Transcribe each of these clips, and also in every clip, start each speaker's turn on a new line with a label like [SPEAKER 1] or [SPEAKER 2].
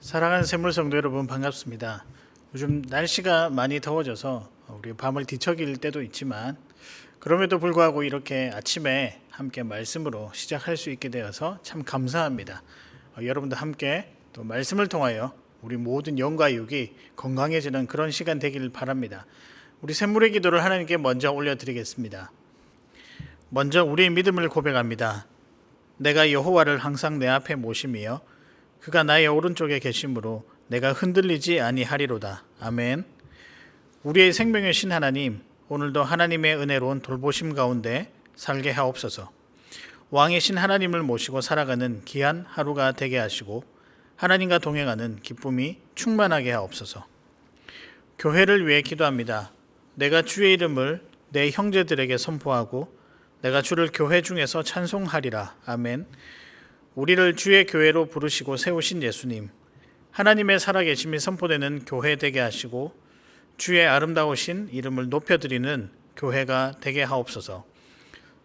[SPEAKER 1] 사랑하는 샘물성도 여러분 반갑습니다. 요즘 날씨가 많이 더워져서 우리 밤을 뒤척일 때도 있지만 그럼에도 불구하고 이렇게 아침에 함께 말씀으로 시작할 수 있게 되어서 참 감사합니다. 여러분도 함께 또 말씀을 통하여 우리 모든 영과 육이 건강해지는 그런 시간 되기를 바랍니다. 우리 샘물의 기도를 하나님께 먼저 올려드리겠습니다. 먼저 우리의 믿음을 고백합니다. 내가 여호와를 항상 내 앞에 모심이여 그가 나의 오른쪽에 계심으로 내가 흔들리지 아니하리로다. 아멘. 우리의 생명의 신 하나님, 오늘도 하나님의 은혜로운 돌보심 가운데 살게 하옵소서. 왕의 신 하나님을 모시고 살아가는 귀한 하루가 되게 하시고 하나님과 동행하는 기쁨이 충만하게 하옵소서. 교회를 위해 기도합니다. 내가 주의 이름을 내 형제들에게 선포하고 내가 주를 교회 중에서 찬송하리라. 아멘. 우리를 주의 교회로 부르시고 세우신 예수님, 하나님의 살아계심이 선포되는 교회 되게 하시고 주의 아름다우신 이름을 높여드리는 교회가 되게 하옵소서.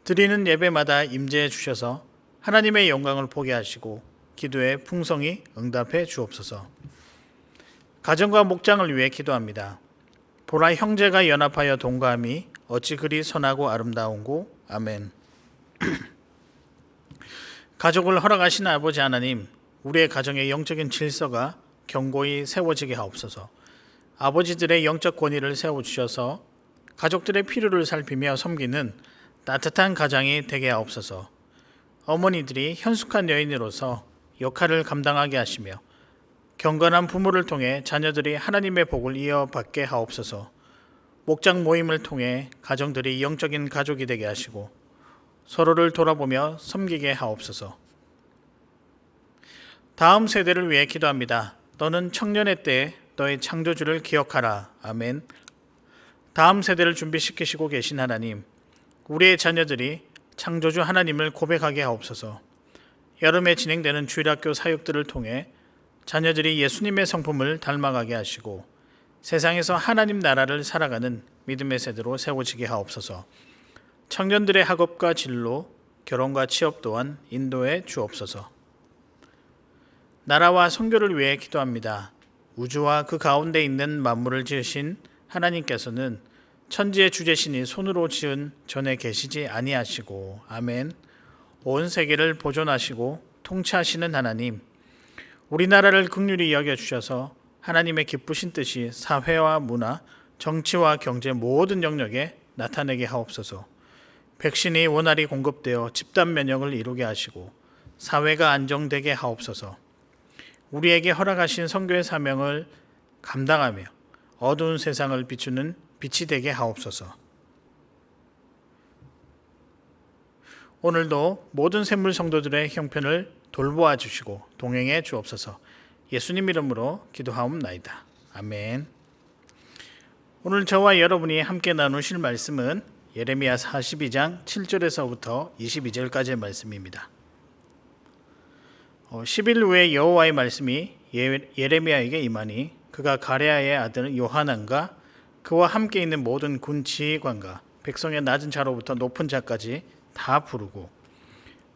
[SPEAKER 1] 드리는 예배마다 임재해 주셔서 하나님의 영광을 보게 하시고 기도에 풍성히 응답해 주옵소서. 가정과 목장을 위해 기도합니다. 보라, 형제가 연합하여 동거함이 어찌 그리 선하고 아름다운고. 아멘. 가족을 허락하신 아버지 하나님, 우리의 가정의 영적인 질서가 견고히 세워지게 하옵소서. 아버지들의 영적 권위를 세워주셔서 가족들의 필요를 살피며 섬기는 따뜻한 가장이 되게 하옵소서. 어머니들이 현숙한 여인으로서 역할을 감당하게 하시며 경건한 부모를 통해 자녀들이 하나님의 복을 이어받게 하옵소서. 목장 모임을 통해 가정들이 영적인 가족이 되게 하시고 서로를 돌아보며 섬기게 하옵소서. 다음 세대를 위해 기도합니다. 너는 청년의 때에 너의 창조주를 기억하라. 아멘. 다음 세대를 준비시키시고 계신 하나님, 우리의 자녀들이 창조주 하나님을 고백하게 하옵소서. 여름에 진행되는 주일학교 사역들을 통해 자녀들이 예수님의 성품을 닮아가게 하시고 세상에서 하나님 나라를 살아가는 믿음의 세대로 세워지게 하옵소서. 청년들의 학업과 진로, 결혼과 취업 또한 인도해 주옵소서. 나라와 선교를 위해 기도합니다. 우주와 그 가운데 있는 만물을 지으신 하나님께서는 천지의 주재신이 손으로 지은 전에 계시지 아니하시고. 아멘. 온 세계를 보존하시고 통치하시는 하나님, 우리나라를 긍휼히 여겨주셔서 하나님의 기쁘신 뜻이 사회와 문화, 정치와 경제 모든 영역에 나타내게 하옵소서. 백신이 원활히 공급되어 집단 면역을 이루게 하시고 사회가 안정되게 하옵소서. 우리에게 허락하신 선교의 사명을 감당하며 어두운 세상을 비추는 빛이 되게 하옵소서. 오늘도 모든 샘물 성도들의 형편을 돌보아 주시고 동행해 주옵소서. 예수님 이름으로 기도하옵나이다. 아멘. 오늘 저와 여러분이 함께 나누실 말씀은 예레미야 42장 7절에서부터 22절까지의 말씀입니다. 10일 후에 여호와의 말씀이 예레미야에게 임하니 그가 가레아의 아들 요하난과 그와 함께 있는 모든 군 지휘관과 백성의 낮은 자로부터 높은 자까지 다 부르고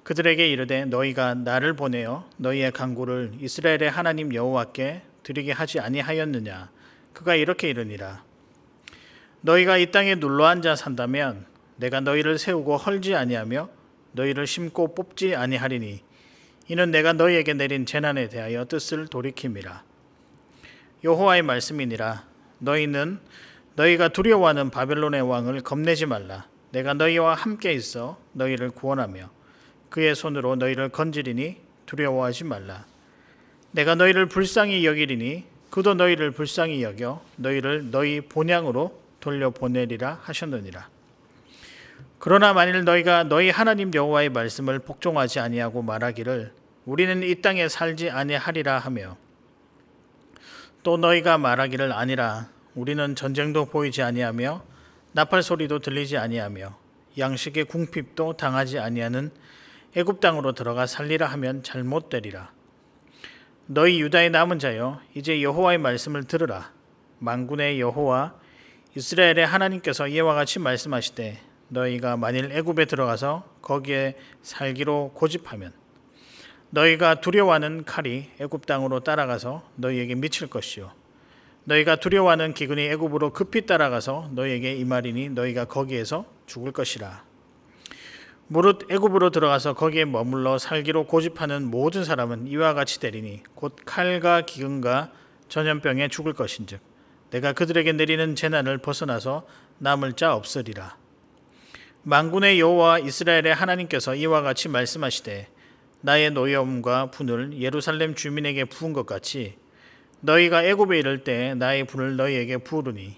[SPEAKER 1] 그들에게 이르되 너희가 나를 보내어 너희의 간구를 이스라엘의 하나님 여호와께 드리게 하지 아니하였느냐. 그가 이렇게 이르니라. 너희가 이 땅에 눌러앉아 산다면 내가 너희를 세우고 헐지 아니하며 너희를 심고 뽑지 아니하리니 이는 내가 너희에게 내린 재난에 대하여 뜻을 돌이킴이라. 여호와의 말씀이니라. 너희는 너희가 두려워하는 바벨론의 왕을 겁내지 말라. 내가 너희와 함께 있어 너희를 구원하며 그의 손으로 너희를 건지리니 두려워하지 말라. 내가 너희를 불쌍히 여기리니 그도 너희를 불쌍히 여겨 너희를 너희 본향으로 돌려보내리라 하셨느니라. 그러나 만일 너희가 너희 하나님 여호와의 말씀을 복종하지 아니하고 말하기를 우리는 이 땅에 살지 아니하리라 하며 또 너희가 말하기를 아니라 우리는 전쟁도 보이지 아니하며 나팔 소리도 들리지 아니하며 양식의 궁핍도 당하지 아니하는 애굽 땅으로 들어가 살리라 하면 잘못되리라. 너희 유다의 남은 자여 이제 여호와의 말씀을 들으라. 만군의 여호와 이스라엘의 하나님께서 이와 같이 말씀하시되 너희가 만일 애굽에 들어가서 거기에 살기로 고집하면 너희가 두려워하는 칼이 애굽 땅으로 따라가서 너희에게 미칠 것이요 너희가 두려워하는 기근이 애굽으로 급히 따라가서 너희에게 임하리니 너희가 거기에서 죽을 것이라. 무릇 애굽으로 들어가서 거기에 머물러 살기로 고집하는 모든 사람은 이와 같이 되리니 곧 칼과 기근과 전염병에 죽을 것인즉 내가 그들에게 내리는 재난을 벗어나서 남을 자 없으리라. 만군의 여호와 이스라엘의 하나님께서 이와 같이 말씀하시되 나의 노여움과 분을 예루살렘 주민에게 부은 것 같이 너희가 애굽에 이를 때 나의 분을 너희에게 부으리니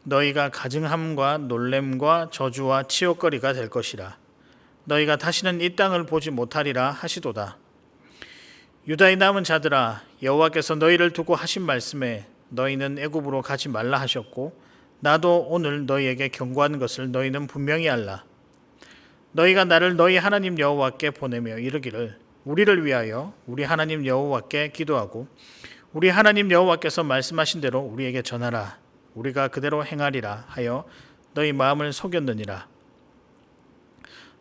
[SPEAKER 1] 너희가 가증함과 놀램과 저주와 치욕거리가 될 것이라. 너희가 다시는 이 땅을 보지 못하리라 하시도다. 유다의 남은 자들아, 여호와께서 너희를 두고 하신 말씀에 너희는 애굽으로 가지 말라 하셨고 나도 오늘 너희에게 경고하는 것을 너희는 분명히 알라. 너희가 나를 너희 하나님 여호와께 보내며 이르기를 우리를 위하여 우리 하나님 여호와께 기도하고 우리 하나님 여호와께서 말씀하신 대로 우리에게 전하라. 우리가 그대로 행하리라 하여 너희 마음을 속였느니라.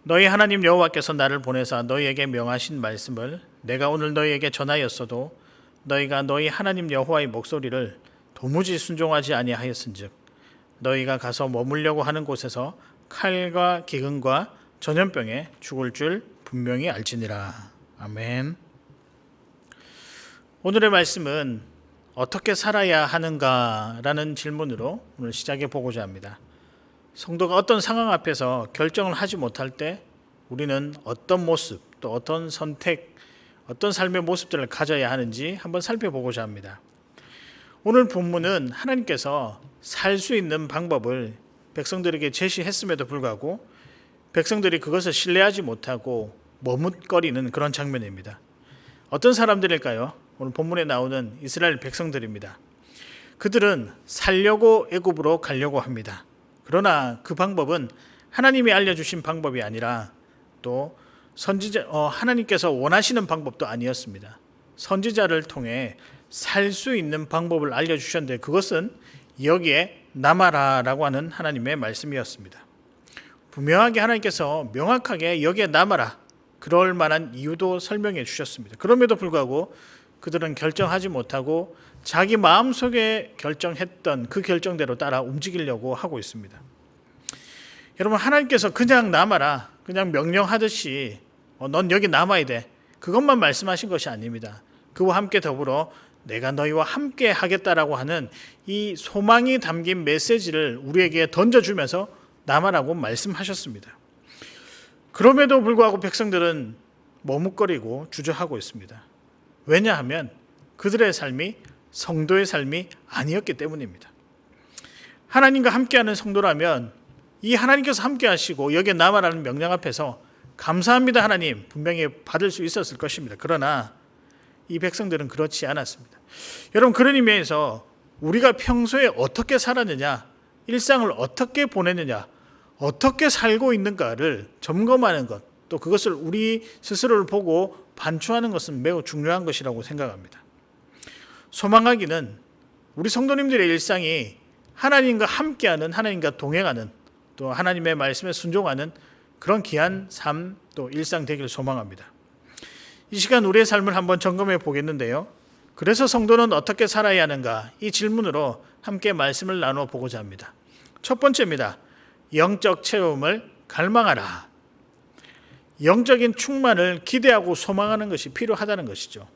[SPEAKER 1] 너희 하나님 여호와께서 나를 보내사 너희에게 명하신 말씀을 내가 오늘 너희에게 전하였어도 너희가 너희 하나님 여호와의 목소리를 도무지 순종하지 아니하였은즉 너희가 가서 머물려고 하는 곳에서 칼과 기근과 전염병에 죽을 줄 분명히 알지니라. 아멘. 오늘의 말씀은 어떻게 살아야 하는가라는 질문으로 오늘 시작해 보고자 합니다. 성도가 어떤 상황 앞에서 결정을 하지 못할 때 우리는 어떤 모습, 또 어떤 선택, 어떤 삶의 모습들을 가져야 하는지 한번 살펴보고자 합니다. 오늘 본문은 하나님께서 살 수 있는 방법을 백성들에게 제시했음에도 불구하고 백성들이 그것을 신뢰하지 못하고 머뭇거리는 그런 장면입니다. 어떤 사람들일까요? 오늘 본문에 나오는 이스라엘 백성들입니다. 그들은 살려고 애굽으로 가려고 합니다. 그러나 그 방법은 하나님이 알려주신 방법이 아니라 또 하나님께서 원하시는 방법도 아니었습니다. 선지자를 통해 살 수 있는 방법을 알려주셨는데 그것은 여기에 남아라라고 하는 하나님의 말씀이었습니다. 분명하게 하나님께서 명확하게 여기에 남아라 그럴 만한 이유도 설명해 주셨습니다. 그럼에도 불구하고 그들은 결정하지 못하고 자기 마음속에 결정했던 그 결정대로 따라 움직이려고 하고 있습니다. 여러분, 하나님께서 그냥 남아라, 그냥 명령하듯이 넌 여기 남아야 돼, 그것만 말씀하신 것이 아닙니다. 그와 함께 더불어 내가 너희와 함께 하겠다라고 하는 이 소망이 담긴 메시지를 우리에게 던져주면서 남아라고 말씀하셨습니다. 그럼에도 불구하고 백성들은 머뭇거리고 주저하고 있습니다. 왜냐하면 그들의 삶이 성도의 삶이 아니었기 때문입니다. 하나님과 함께하는 성도라면 이 하나님께서 함께 하시고 여기에 남아라는 명령 앞에서 감사합니다 하나님 분명히 받을 수 있었을 것입니다. 그러나 이 백성들은 그렇지 않았습니다. 여러분, 그런 의미에서 우리가 평소에 어떻게 살았느냐, 일상을 어떻게 보냈느냐, 어떻게 살고 있는가를 점검하는 것, 또 그것을 우리 스스로를 보고 반추하는 것은 매우 중요한 것이라고 생각합니다. 소망하기는 우리 성도님들의 일상이 하나님과 함께하는, 하나님과 동행하는, 또 하나님의 말씀에 순종하는 그런 귀한 삶, 또 일상 되기를 소망합니다. 이 시간 우리의 삶을 한번 점검해 보겠는데요. 그래서 성도는 어떻게 살아야 하는가? 이 질문으로 함께 말씀을 나누어 보고자 합니다. 첫 번째입니다. 영적 체험을 갈망하라. 영적인 충만을 기대하고 소망하는 것이 필요하다는 것이죠.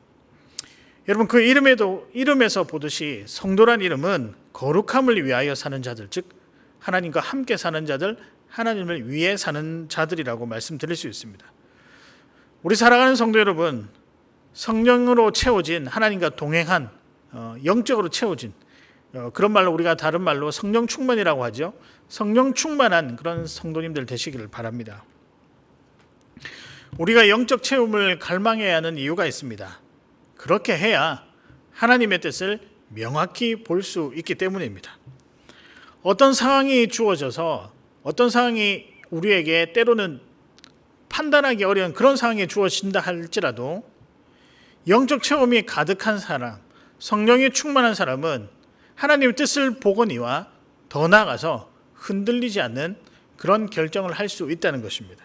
[SPEAKER 1] 여러분, 그 이름에서 보듯이 성도란 이름은 거룩함을 위하여 사는 자들, 즉 하나님과 함께 사는 자들, 하나님을 위해 사는 자들이라고 말씀드릴 수 있습니다. 우리 살아가는 성도 여러분, 성령으로 채워진, 하나님과 동행한, 영적으로 채워진, 그런 말로 우리가 다른 말로 성령 충만이라고 하죠. 성령 충만한 그런 성도님들 되시기를 바랍니다. 우리가 영적 체험을 갈망해야 하는 이유가 있습니다. 그렇게 해야 하나님의 뜻을 명확히 볼 수 있기 때문입니다. 어떤 상황이 주어져서 어떤 상황이 우리에게 때로는 판단하기 어려운 그런 상황이 주어진다 할지라도 영적 체험이 가득한 사람, 성령이 충만한 사람은 하나님의 뜻을 보거니와 더 나아가서 흔들리지 않는 그런 결정을 할 수 있다는 것입니다.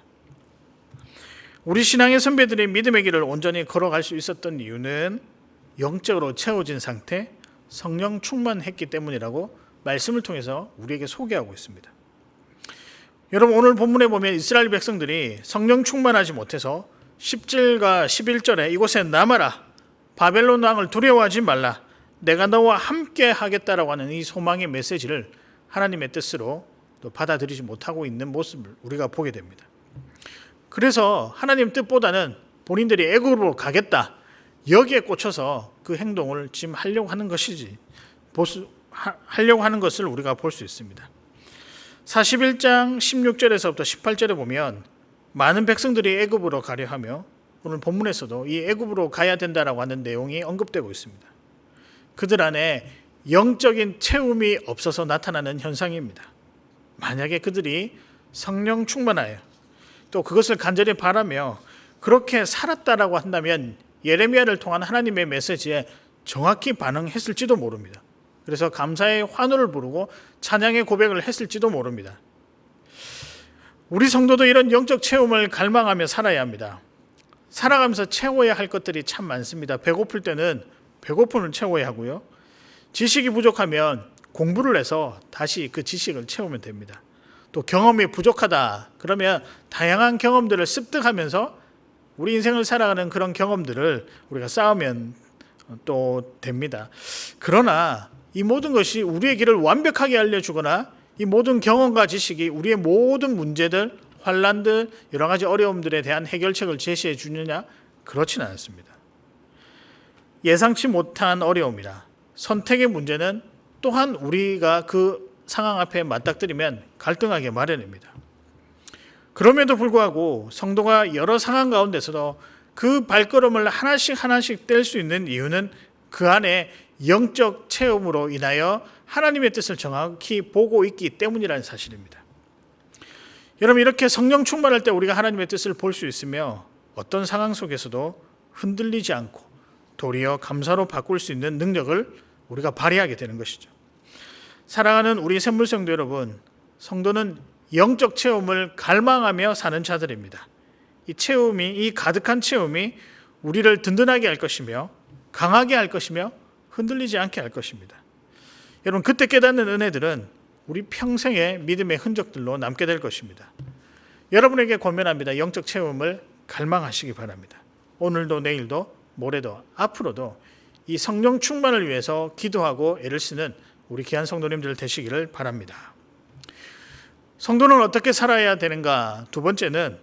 [SPEAKER 1] 우리 신앙의 선배들이 믿음의 길을 온전히 걸어갈 수 있었던 이유는 영적으로 채워진 상태, 성령 충만했기 때문이라고 말씀을 통해서 우리에게 소개하고 있습니다. 여러분, 오늘 본문에 보면 이스라엘 백성들이 성령 충만하지 못해서 10절과 11절에 이곳에 남아라, 바벨론 왕을 두려워하지 말라, 내가 너와 함께 하겠다라고 하는 이 소망의 메시지를 하나님의 뜻으로 또 받아들이지 못하고 있는 모습을 우리가 보게 됩니다. 그래서 하나님 뜻보다는 본인들이 애굽으로 가겠다, 여기에 꽂혀서 그 행동을 지금 하려고 하는 것을 우리가 볼 수 있습니다. 41장 16절에서부터 18절에 보면 많은 백성들이 애굽으로 가려 하며 오늘 본문에서도 이 애굽으로 가야 된다라고 하는 내용이 언급되고 있습니다. 그들 안에 영적인 채움이 없어서 나타나는 현상입니다. 만약에 그들이 성령 충만하여 또 그것을 간절히 바라며 그렇게 살았다라고 한다면 예레미야를 통한 하나님의 메시지에 정확히 반응했을지도 모릅니다. 그래서 감사의 환호를 부르고 찬양의 고백을 했을지도 모릅니다. 우리 성도도 이런 영적 체험을 갈망하며 살아야 합니다. 살아가면서 채워야 할 것들이 참 많습니다. 배고플 때는 배고픔을 채워야 하고요. 지식이 부족하면 공부를 해서 다시 그 지식을 채우면 됩니다. 또 경험이 부족하다 그러면 다양한 경험들을 습득하면서 우리 인생을 살아가는 그런 경험들을 우리가 쌓으면 또 됩니다. 그러나 이 모든 것이 우리의 길을 완벽하게 알려주거나 이 모든 경험과 지식이 우리의 모든 문제들, 환난들, 여러 가지 어려움들에 대한 해결책을 제시해 주느냐? 그렇지는 않습니다. 예상치 못한 어려움이라 선택의 문제는 또한 우리가 그 상황 앞에 맞닥뜨리면 갈등하게 마련입니다. 그럼에도 불구하고 성도가 여러 상황 가운데서도 그 발걸음을 하나씩 뗄 수 있는 이유는 그 안에 영적 체험으로 인하여 하나님의 뜻을 정확히 보고 있기 때문이라는 사실입니다. 여러분, 이렇게 성령 충만할 때 우리가 하나님의 뜻을 볼 수 있으며 어떤 상황 속에서도 흔들리지 않고 도리어 감사로 바꿀 수 있는 능력을 우리가 발휘하게 되는 것이죠. 사랑하는 우리 샘물성도 여러분, 성도는 영적 체험을 갈망하며 사는 자들입니다. 이 가득한 체험이 우리를 든든하게 할 것이며 강하게 할 것이며 흔들리지 않게 할 것입니다. 여러분, 그때 깨닫는 은혜들은 우리 평생의 믿음의 흔적들로 남게 될 것입니다. 여러분에게 권면합니다. 영적 체험을 갈망하시기 바랍니다. 오늘도 내일도 모레도 앞으로도 이 성령 충만을 위해서 기도하고 애를 쓰는 우리 귀한 성도님들 되시기를 바랍니다. 성도는 어떻게 살아야 되는가? 두 번째는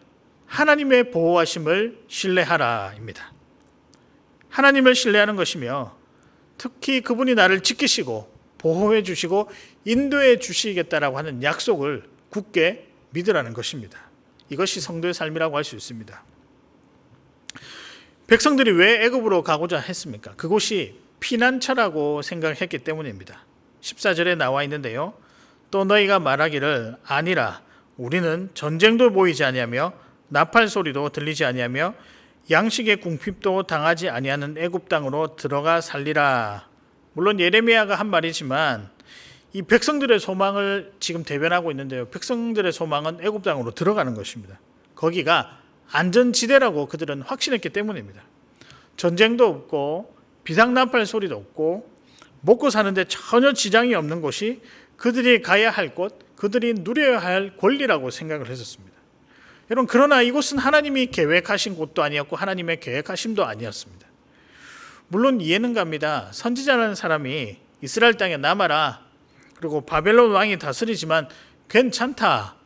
[SPEAKER 1] 하나님의 보호하심을 신뢰하라입니다. 하나님을 신뢰하는 것이며 특히 그분이 나를 지키시고 보호해 주시고 인도해 주시겠다라고 하는 약속을 굳게 믿으라는 것입니다. 이것이 성도의 삶이라고 할 수 있습니다. 백성들이 왜 애굽으로 가고자 했습니까? 그곳이 피난처라고 생각했기 때문입니다. 14절에 나와 있는데요. 또 너희가 말하기를 아니라 우리는 전쟁도 보이지 아니하며 나팔 소리도 들리지 아니하며 양식의 궁핍도 당하지 아니하는 애굽 땅으로 들어가 살리라. 물론 예레미야가 한 말이지만 이 백성들의 소망을 지금 대변하고 있는데요. 백성들의 소망은 애굽 땅으로 들어가는 것입니다. 거기가 안전지대라고 그들은 확신했기 때문입니다. 전쟁도 없고 비상나팔 소리도 없고 먹고 사는데 전혀 지장이 없는 곳이 그들이 가야 할 곳, 그들이 누려야 할 권리라고 생각을 했었습니다. 여러분, 그러나 이곳은 하나님이 계획하신 곳도 아니었고 하나님의 계획하심도 아니었습니다. 물론 이해는 갑니다. 선지자라는 사람이 이스라엘 땅에 남아라, 그리고 바벨론 왕이 다스리지만 괜찮다,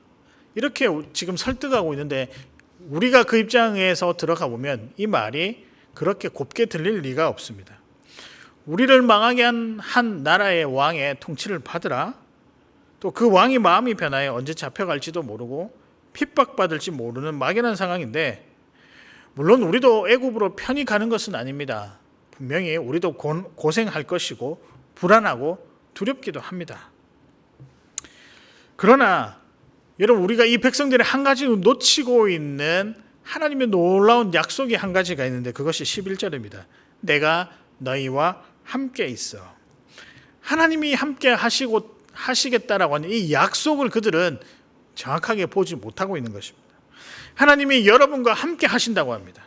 [SPEAKER 1] 이렇게 지금 설득하고 있는데 우리가 그 입장에서 들어가 보면 이 말이 그렇게 곱게 들릴 리가 없습니다. 우리를 망하게 한 나라의 왕의 통치를 받으라, 또 그 왕이 마음이 변하여 언제 잡혀갈지도 모르고 핍박받을지 모르는 막연한 상황인데, 물론 우리도 애굽으로 편히 가는 것은 아닙니다. 분명히 우리도 고생할 것이고 불안하고 두렵기도 합니다. 그러나 여러분, 우리가 이 백성들의 한 가지 놓치고 있는 하나님의 놀라운 약속이 한 가지가 있는데 그것이 11절입니다. 내가 너희와 함께 있어. 하나님이 함께 하시겠다라고 하는 이 약속을 그들은 정확하게 보지 못하고 있는 것입니다. 하나님이 여러분과 함께 하신다고 합니다.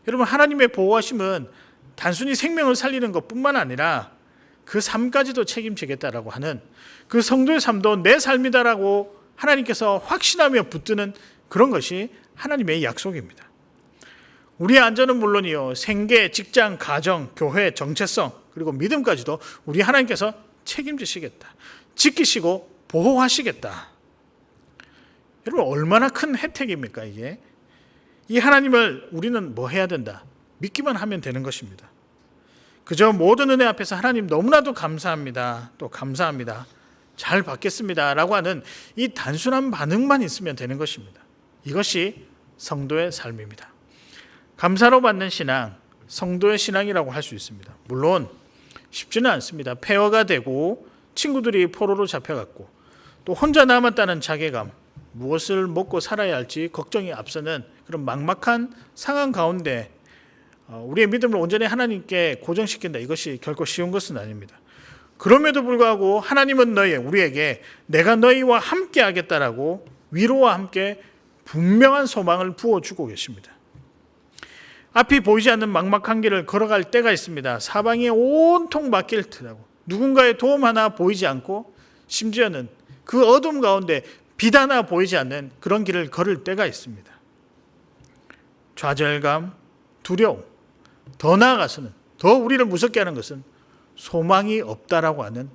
[SPEAKER 1] 여러분, 하나님의 보호하심은 단순히 생명을 살리는 것뿐만 아니라 그 삶까지도 책임지겠다라고 하는, 그 성도의 삶도 내 삶이다라고 하나님께서 확신하며 붙드는 그런 것이 하나님의 약속입니다. 우리의 안전은 물론이요, 생계, 직장, 가정, 교회, 정체성, 그리고 믿음까지도 우리 하나님께서 책임지시겠다, 지키시고 보호하시겠다. 여러분, 얼마나 큰 혜택입니까 이게? 이 하나님을 우리는 뭐 해야 된다? 믿기만 하면 되는 것입니다. 그저 모든 은혜 앞에서 하나님 너무나도 감사합니다, 또 감사합니다, 잘 받겠습니다 라고 하는 이 단순한 반응만 있으면 되는 것입니다. 이것이 성도의 삶입니다. 감사로 받는 신앙, 성도의 신앙이라고 할 수 있습니다. 물론 쉽지는 않습니다. 폐허가 되고 친구들이 포로로 잡혀갔고 또 혼자 남았다는 자괴감, 무엇을 먹고 살아야 할지 걱정이 앞서는 그런 막막한 상황 가운데 우리의 믿음을 온전히 하나님께 고정시킨다, 이것이 결코 쉬운 것은 아닙니다. 그럼에도 불구하고 하나님은 우리에게 내가 너희와 함께 하겠다라고 위로와 함께 분명한 소망을 부어주고 계십니다. 앞이 보이지 않는 막막한 길을 걸어갈 때가 있습니다. 사방이 온통 막힐 듯하고 누군가의 도움 하나 보이지 않고 심지어는 그 어둠 가운데 빛 하나 보이지 않는 그런 길을 걸을 때가 있습니다. 좌절감, 두려움, 더 나아가서는 더 우리를 무섭게 하는 것은 소망이 없다라고 하는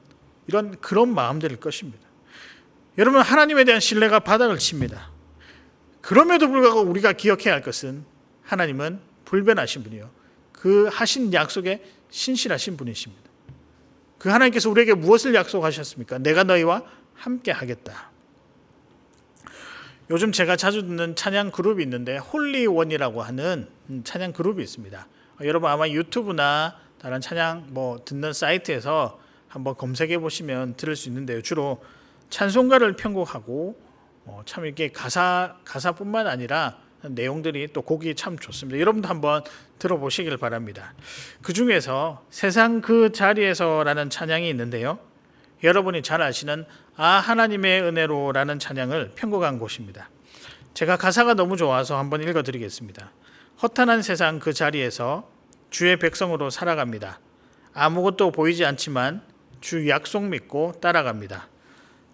[SPEAKER 1] 그런 마음들일 것입니다. 여러분, 하나님에 대한 신뢰가 바닥을 칩니다. 그럼에도 불구하고 우리가 기억해야 할 것은 하나님은 불변하신 분이요, 그 하신 약속에 신실하신 분이십니다. 그 하나님께서 우리에게 무엇을 약속하셨습니까? 내가 너희와 함께 하겠다. 요즘 제가 자주 듣는 찬양 그룹이 있는데 홀리원이라고 하는 찬양 그룹이 있습니다. 여러분 아마 유튜브나 다른 찬양 듣는 사이트에서 한번 검색해 보시면 들을 수 있는데요. 주로 찬송가를 편곡하고 참 이렇게 가사뿐만 아니라 내용들이 또 곡이 참 좋습니다. 여러분도 한번 들어보시길 바랍니다. 그 중에서 세상 그 자리에서라는 찬양이 있는데요. 여러분이 잘 아시는 하나님의 은혜로라는 찬양을 편곡한 곳입니다. 제가 가사가 너무 좋아서 한번 읽어드리겠습니다. 허탄한 세상 그 자리에서 주의 백성으로 살아갑니다. 아무것도 보이지 않지만 주 약속 믿고 따라갑니다.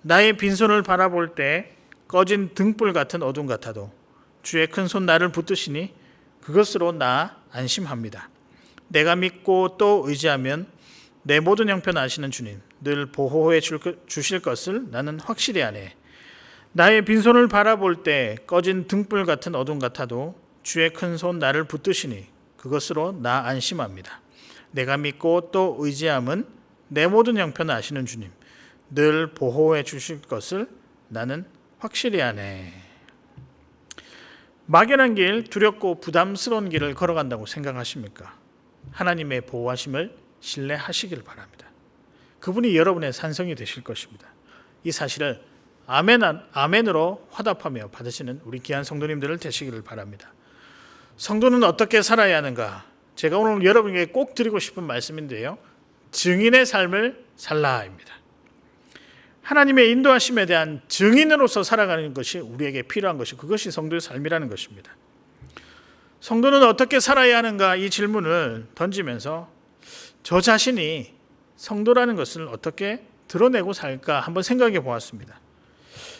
[SPEAKER 1] 나의 빈손을 바라볼 때 꺼진 등불 같은 어둠 같아도 주의 큰 손 나를 붙드시니 그것으로 나 안심합니다. 내가 믿고 또 의지하면 내 모든 형편 아시는 주님 늘 보호해 주실 것을 나는 확실히 아네. 나의 빈손을 바라볼 때 꺼진 등불 같은 어둠 같아도 주의 큰 손 나를 붙드시니 그것으로 나 안심합니다. 내가 믿고 또 의지함은 내 모든 형편 아시는 주님 늘 보호해 주실 것을 나는 확실히 아네. 막연한 길, 두렵고 부담스러운 길을 걸어간다고 생각하십니까? 하나님의 보호하심을 신뢰하시길 바랍니다. 그분이 여러분의 산성이 되실 것입니다. 이 사실을 아멘으로 화답하며 받으시는 우리 귀한 성도님들을 되시기를 바랍니다. 성도는 어떻게 살아야 하는가? 제가 오늘 여러분에게 꼭 드리고 싶은 말씀인데요. 증인의 삶을 살라입니다. 하나님의 인도하심에 대한 증인으로서 살아가는 것이 우리에게 필요한 것이, 그것이 성도의 삶이라는 것입니다. 성도는 어떻게 살아야 하는가, 이 질문을 던지면서 저 자신이 성도라는 것을 어떻게 드러내고 살까 한번 생각해 보았습니다.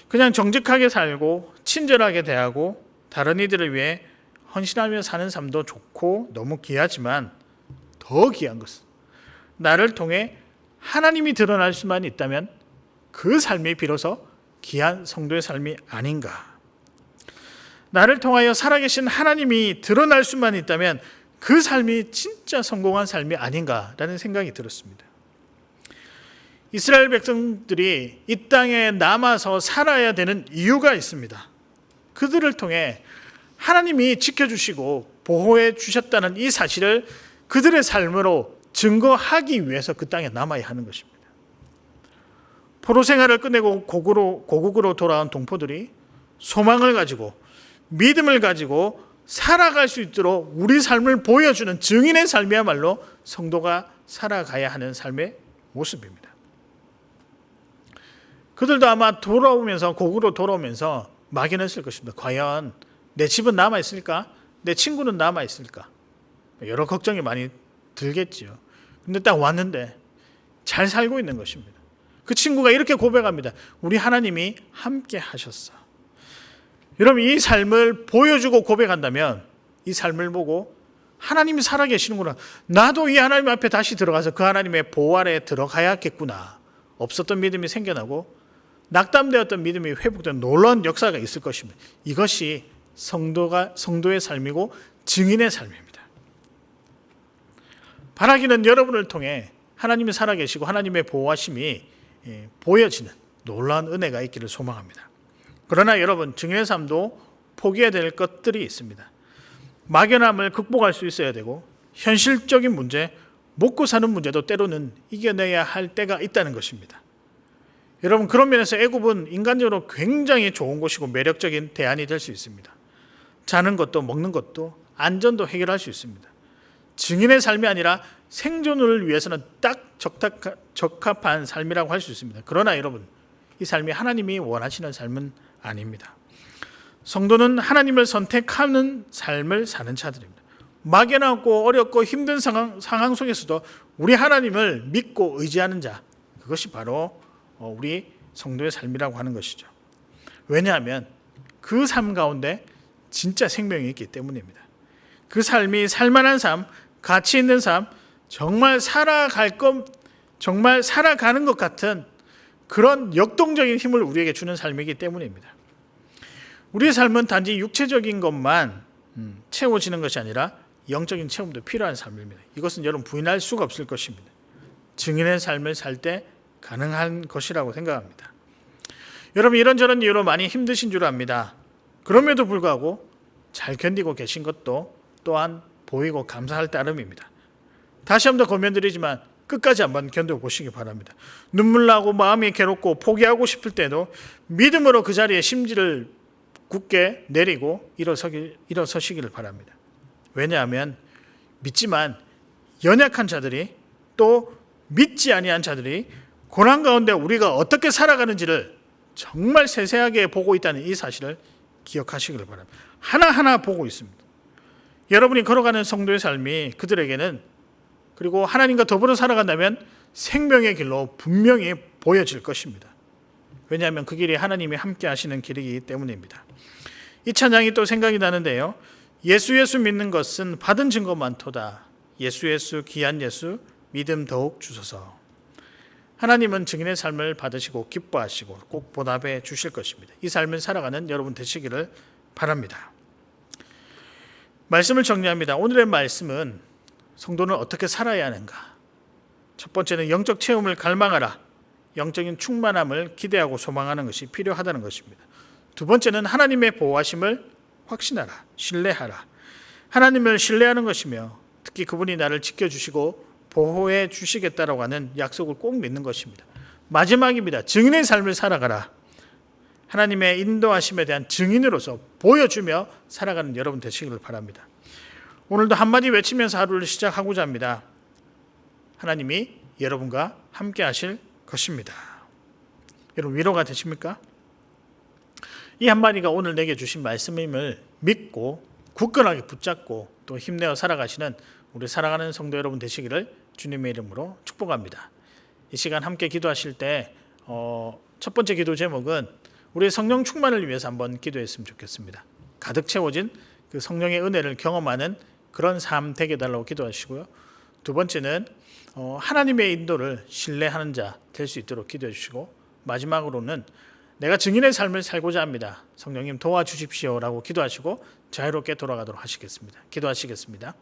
[SPEAKER 1] 그냥 정직하게 살고 친절하게 대하고 다른 이들을 위해 헌신하며 사는 삶도 좋고 너무 귀하지만 더 귀한 것은 나를 통해 하나님이 드러날 수만 있다면 그 삶이 비로소 귀한 성도의 삶이 아닌가. 나를 통하여 살아계신 하나님이 드러날 수만 있다면 그 삶이 진짜 성공한 삶이 아닌가라는 생각이 들었습니다. 이스라엘 백성들이 이 땅에 남아서 살아야 되는 이유가 있습니다. 그들을 통해 하나님이 지켜주시고 보호해 주셨다는 이 사실을 그들의 삶으로 증거하기 위해서 그 땅에 남아야 하는 것입니다. 포로 생활을 끝내고 고국으로 돌아온 동포들이 소망을 가지고 믿음을 가지고 살아갈 수 있도록 우리 삶을 보여주는 증인의 삶이야말로 성도가 살아가야 하는 삶의 모습입니다. 그들도 아마 고국으로 돌아오면서 막연했을 것입니다. 과연 내 집은 남아있을까? 내 친구는 남아있을까? 여러 걱정이 많이 들겠지요. 근데 딱 왔는데 잘 살고 있는 것입니다. 그 친구가 이렇게 고백합니다. 우리 하나님이 함께 하셨어. 여러분, 이 삶을 보여주고 고백한다면 이 삶을 보고 하나님이 살아계시는구나. 나도 이 하나님 앞에 다시 들어가서 그 하나님의 보호 아래에 들어가야겠구나. 없었던 믿음이 생겨나고 낙담되었던 믿음이 회복된 놀라운 역사가 있을 것입니다. 이것이 성도의 삶이고 증인의 삶입니다. 바라기는 여러분을 통해 하나님이 살아계시고 하나님의 보호하심이 보여지는 놀라운 은혜가 있기를 소망합니다. 그러나 여러분, 증인의 삶도 포기해야 될 것들이 있습니다. 막연함을 극복할 수 있어야 되고 현실적인 문제, 먹고 사는 문제도 때로는 이겨내야 할 때가 있다는 것입니다. 여러분, 그런 면에서 애굽은 인간적으로 굉장히 좋은 곳이고 매력적인 대안이 될 수 있습니다. 자는 것도 먹는 것도 안전도 해결할 수 있습니다. 증인의 삶이 아니라 생존을 위해서는 딱 적합한 삶이라고 할 수 있습니다. 그러나 여러분, 이 삶이 하나님이 원하시는 삶은 아닙니다. 성도는 하나님을 선택하는 삶을 사는 자들입니다. 막연하고 어렵고 힘든 상황 속에서도 우리 하나님을 믿고 의지하는 자, 그것이 바로 우리 성도의 삶이라고 하는 것이죠. 왜냐하면 그 삶 가운데 진짜 생명이 있기 때문입니다. 그 삶이 살만한 삶, 가치 있는 삶, 정말 살아가는 것 같은 그런 역동적인 힘을 우리에게 주는 삶이기 때문입니다. 우리의 삶은 단지 육체적인 것만 채워지는 것이 아니라 영적인 체험도 필요한 삶입니다. 이것은 여러분 부인할 수가 없을 것입니다. 증인의 삶을 살 때 가능한 것이라고 생각합니다. 여러분, 이런저런 이유로 많이 힘드신 줄 압니다. 그럼에도 불구하고 잘 견디고 계신 것도 또한 보이고 감사할 따름입니다. 다시 한번 더 권면드리지만 끝까지 한번 견뎌보시기 바랍니다. 눈물 나고 마음이 괴롭고 포기하고 싶을 때도 믿음으로 그 자리에 심지를 굳게 내리고 일어서시기를 바랍니다. 왜냐하면 믿지만 연약한 자들이 또 믿지 아니한 자들이 고난 가운데 우리가 어떻게 살아가는지를 정말 세세하게 보고 있다는 이 사실을 기억하시기를 바랍니다. 하나하나 보고 있습니다. 여러분이 걸어가는 성도의 삶이 그들에게는, 그리고 하나님과 더불어 살아간다면 생명의 길로 분명히 보여질 것입니다. 왜냐하면 그 길이 하나님이 함께 하시는 길이기 때문입니다. 이 찬양이 또 생각이 나는데요. 예수 믿는 것은 받은 증거 많도다. 예수 귀한 예수 믿음 더욱 주소서. 하나님은 증인의 삶을 받으시고 기뻐하시고 꼭 보답해 주실 것입니다. 이 삶을 살아가는 여러분 되시기를 바랍니다. 말씀을 정리합니다. 오늘의 말씀은 성도는 어떻게 살아야 하는가? 첫 번째는 영적 체험을 갈망하라. 영적인 충만함을 기대하고 소망하는 것이 필요하다는 것입니다. 두 번째는 하나님의 보호하심을 확신하라. 신뢰하라. 하나님을 신뢰하는 것이며 특히 그분이 나를 지켜주시고 보호해 주시겠다라고 하는 약속을 꼭 믿는 것입니다. 마지막입니다. 증인의 삶을 살아가라. 하나님의 인도하심에 대한 증인으로서 보여주며 살아가는 여러분 되시기를 바랍니다. 오늘도 한마디 외치면서 하루를 시작하고자 합니다. 하나님이 여러분과 함께 하실 것입니다. 여러분 위로가 되십니까? 이 한마디가 오늘 내게 주신 말씀임을 믿고 굳건하게 붙잡고 또 힘내어 살아가시는 우리 사랑하는 성도 여러분 되시기를 주님의 이름으로 축복합니다. 이 시간 함께 기도하실 때 첫 번째 기도 제목은 우리의 성령 충만을 위해서 한번 기도했으면 좋겠습니다. 가득 채워진 그 성령의 은혜를 경험하는 그런 삶 되게 해달라고 기도하시고요. 두 번째는 하나님의 인도를 신뢰하는 자 될 수 있도록 기도해 주시고, 마지막으로는 내가 증인의 삶을 살고자 합니다. 성령님 도와주십시오라고 기도하시고 자유롭게 돌아가도록 하시겠습니다. 기도하시겠습니다.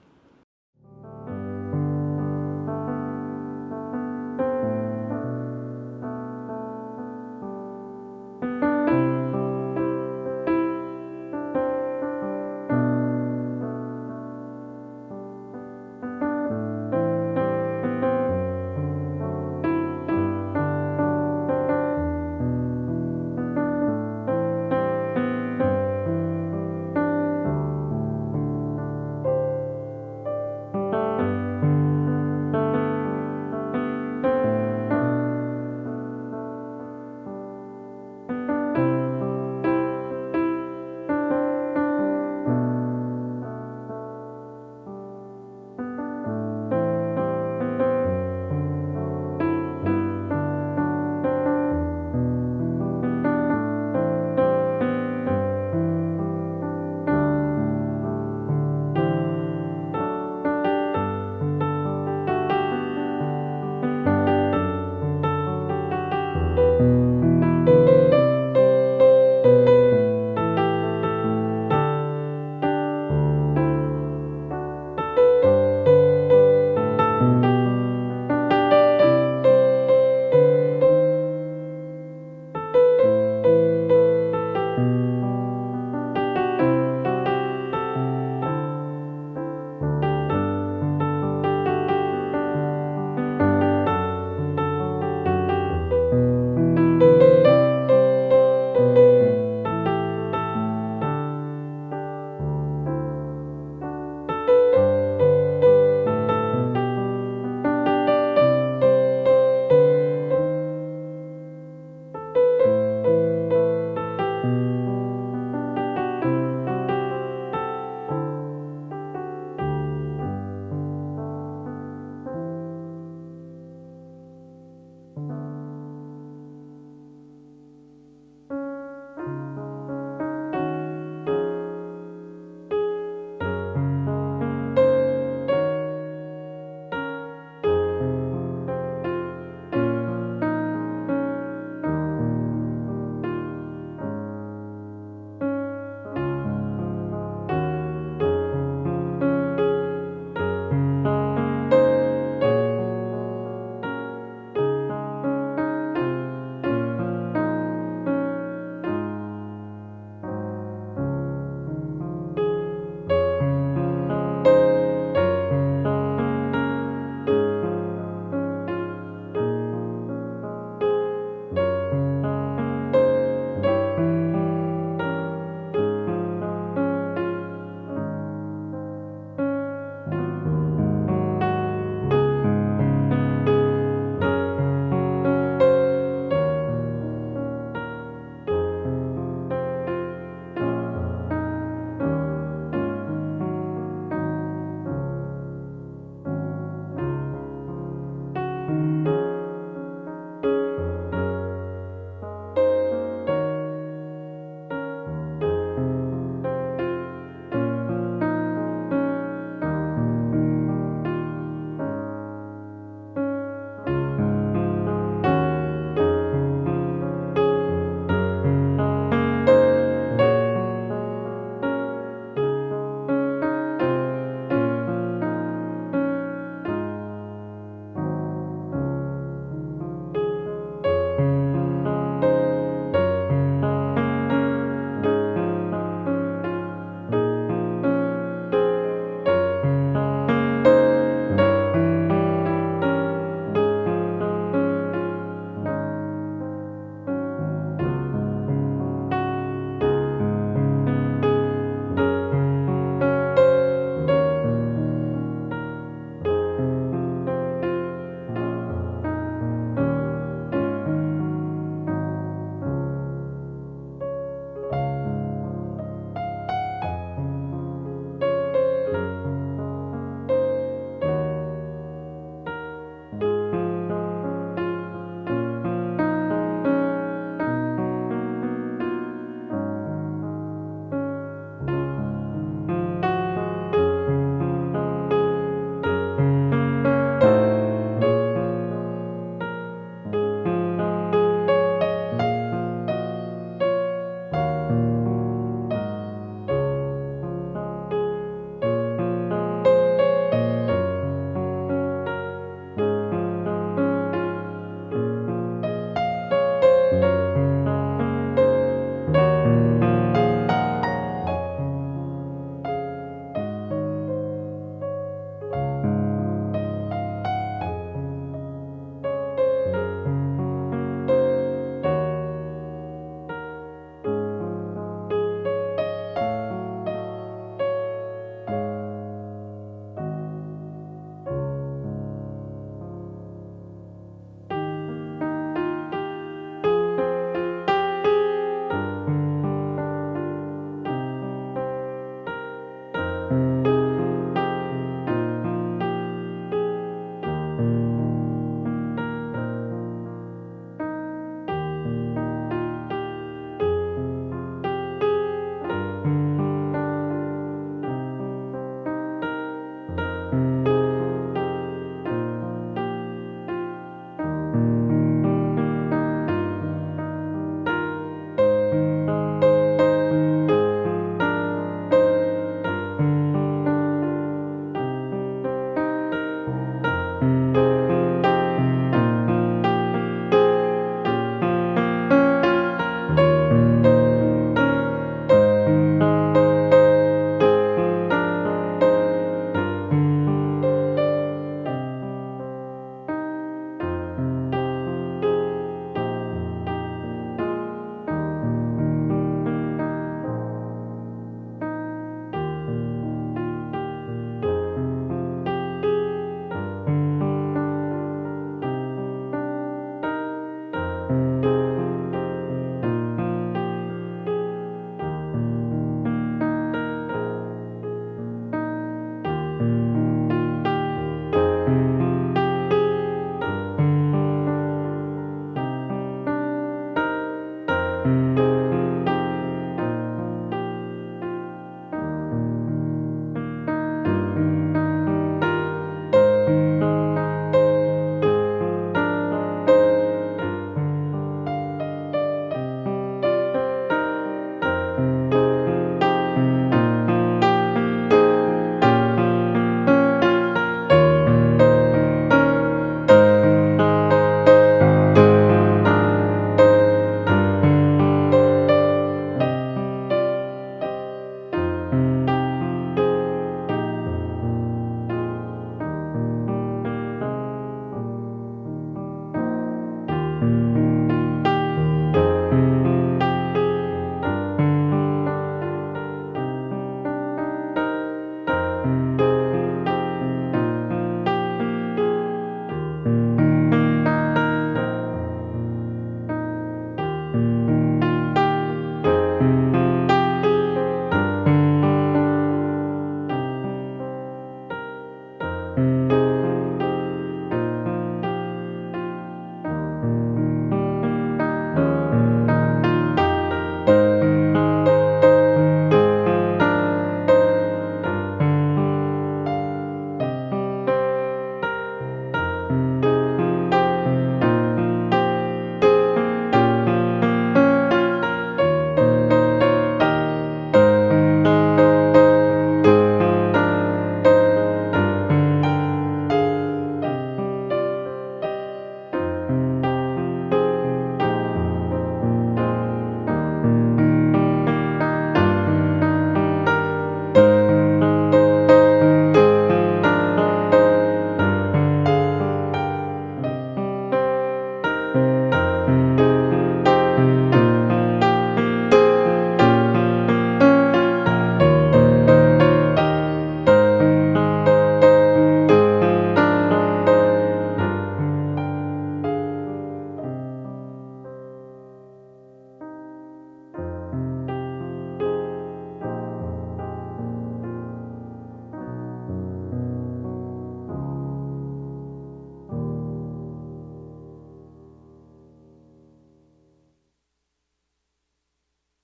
[SPEAKER 2] 네.